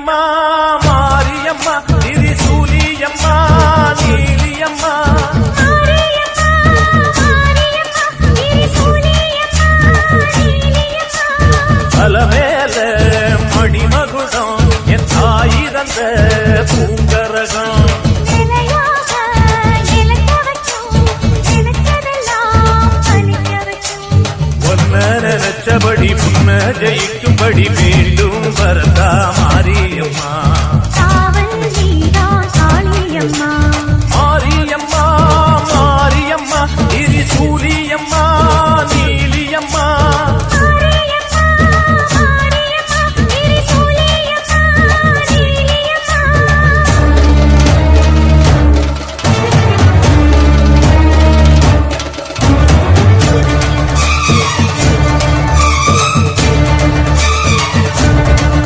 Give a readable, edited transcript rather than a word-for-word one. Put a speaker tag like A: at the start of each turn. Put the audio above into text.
A: அம்மா மாரியம்மா திரிசூலியம்மா நீலியம்மா அலமேல மணிமகுடம் என் தாய் தந்த பூங்கரகம் நினைச்சபடி முன்ன ஜெயிக்கும்படி மீண்டும்